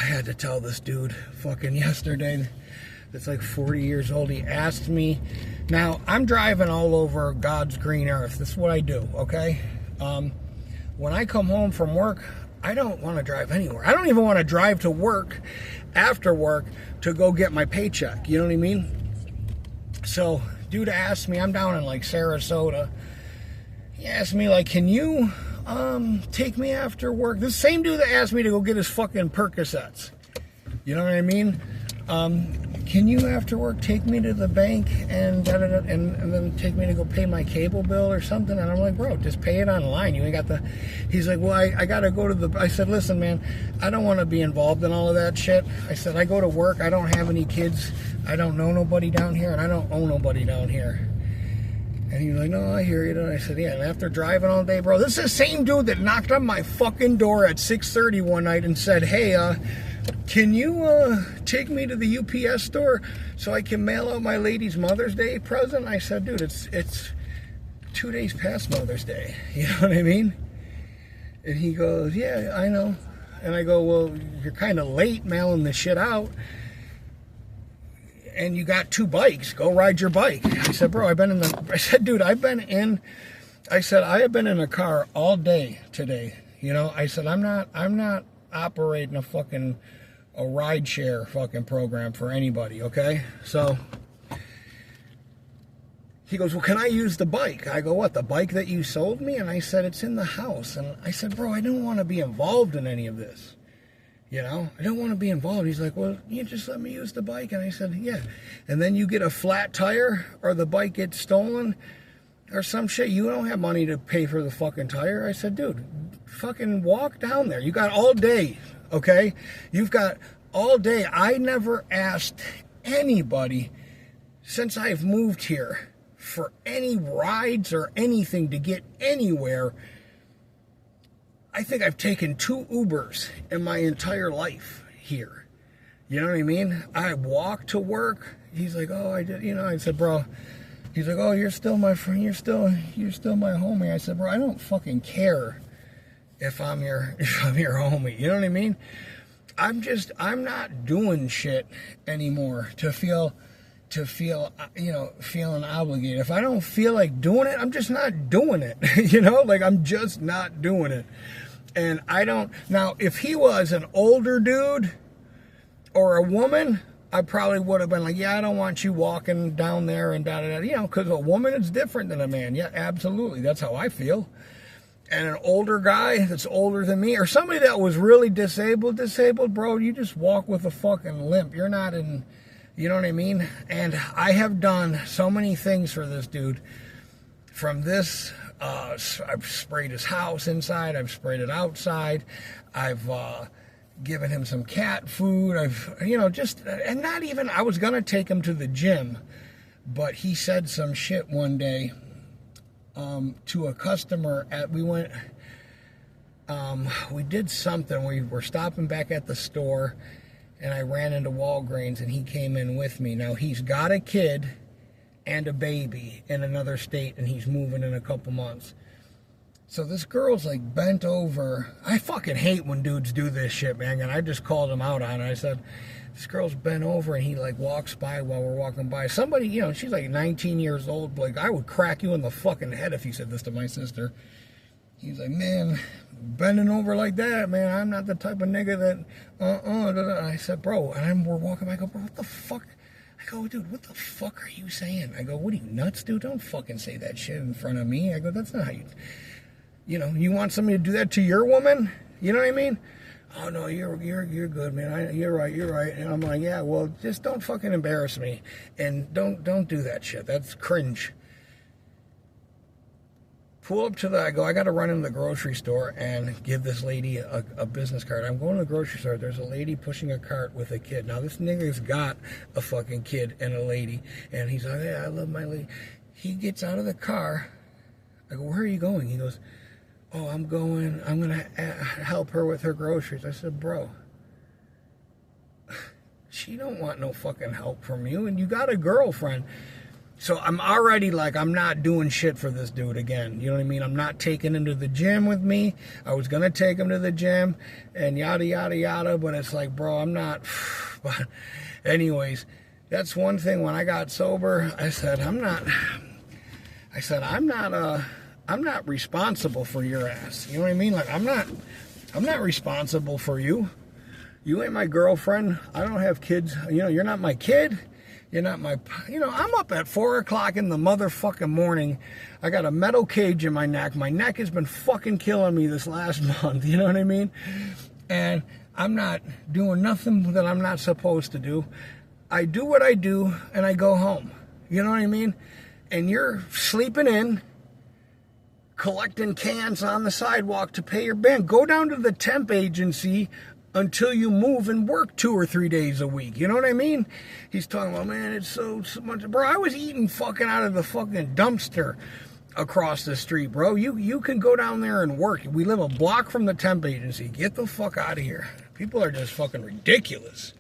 had to tell this dude fucking yesterday that's like 40 years old. He asked me. Now, I'm driving all over God's green earth. This is what I do, okay? When I come home from work, I don't want to drive anywhere. I don't even want to drive to work after work to go get my paycheck. You know what I mean? So, dude asked me, I'm down in like Sarasota. He asked me, like, can you take me after work? This same dude that asked me to go get his fucking Percocets. You know what I mean? Can you after work take me to the bank and then take me to go pay my cable bill or something? And I'm like, bro, just pay it online. You ain't got the... He's like, well, I got to go to the... I said, listen, man, I don't want to be involved in all of that shit. I said, I go to work. I don't have any kids. I don't know nobody down here, and I don't own nobody down here. And he was like, no, I hear you. And I said, yeah, and after driving all day, bro, this is the same dude that knocked on my fucking door at 6:30 one night and said, hey, can you take me to the UPS store so I can mail out my lady's Mother's Day present? I said, dude, it's 2 days past Mother's Day. You know what I mean? And he goes, yeah, I know. And I go, well, you're kind of late mailing this shit out. And you got 2 bikes. Go ride your bike. I said, bro, I said, dude, I have been in a car all day today. You know, I said, I'm not operating a ride share fucking program for anybody, okay? So he goes, well, can I use the bike? I go, what, the bike that you sold me? And I said, it's in the house. And I said, bro, I don't want to be involved in any of this. You know, I don't want to be involved. He's like, well, you just let me use the bike. And I said, yeah. And then you get a flat tire or the bike gets stolen or some shit. You don't have money to pay for the fucking tire. I said, dude, fucking walk down there. You got all day, okay? You've got all day. I never asked anybody since I've moved here for any rides or anything to get anywhere. I think I've taken 2 Ubers in my entire life here. You know what I mean? I walk to work. He's like, oh, I did. You know, I said, bro. He's like, oh, you're still my friend. You're still my homie. I said, bro, I don't fucking care if I'm your homie. You know what I mean? I'm not doing shit anymore to feel, you know, feeling obligated. If I don't feel like doing it, I'm just not doing it. You know, like I'm just not doing it. And I don't, now, if he was an older dude or a woman, I probably would have been like, yeah, I don't want you walking down there and da-da-da, you know, because a woman is different than a man. Yeah, absolutely. That's how I feel. And an older guy that's older than me, or somebody that was really disabled, bro, you just walk with a fucking limp. You're not in, you know what I mean? And I have done so many things for this dude. From this, I've sprayed his house inside. I've sprayed it outside. I've given him some cat food. And not even, I was going to take him to the gym, but he said some shit one day to a customer we did something. We were stopping back at the store, and I ran into Walgreens, and he came in with me. Now, he's got a kid and a baby in another state, and he's moving in a couple months. So this girl's like bent over. I fucking hate when dudes do this shit, man. And I just called him out on it. I said, this girl's bent over, and he like walks by while we're walking by. Somebody, you know, she's like 19 years old. Like, I would crack you in the fucking head if you said this to my sister. He's like, man, bending over like that, man, I'm not the type of nigga that, I said, bro, and we're walking by. I go, bro, what the fuck? I go, dude, what the fuck are you saying? I go, what are you, nuts, dude? Don't fucking say that shit in front of me. I go, that's not how you know, you want somebody to do that to your woman? You know what I mean? Oh, no, you're good, man. You're right. And I'm like, yeah, well, just don't fucking embarrass me. And don't do that shit. That's cringe. Pull up to I got to run in the grocery store and give this lady a business card. I'm going to the grocery store. There's a lady pushing a cart with a kid. Now, this nigga's got a fucking kid and a lady. And he's like, yeah, I love my lady. He gets out of the car. I go, where are you going? He goes, oh, I'm going to help her with her groceries. I said, bro, she don't want no fucking help from you. And you got a girlfriend. So I'm already like, I'm not doing shit for this dude again. You know what I mean? I'm not taking him to the gym with me. I was going to take him to the gym and yada, yada, yada. But it's like, bro, I'm not. But anyways, that's one thing. When I got sober, I said, I'm not responsible for your ass. You know what I mean? Like, I'm not responsible for you. You ain't my girlfriend. I don't have kids. You know, you're not my kid. You're not my, I'm up at 4 o'clock in the motherfucking morning. I got a metal cage in my neck. My neck has been fucking killing me this last month. You know what I mean? And I'm not doing nothing that I'm not supposed to do. I do what I do and I go home. You know what I mean? And you're sleeping in, collecting cans on the sidewalk to pay your rent. Go down to the temp agency until you move and work 2 or 3 days a week. You know what I mean? He's talking about, man, it's so much. Bro, I was eating fucking out of the fucking dumpster across the street, bro. You can go down there and work. We live a block from the temp agency. Get the fuck out of here. People are just fucking ridiculous.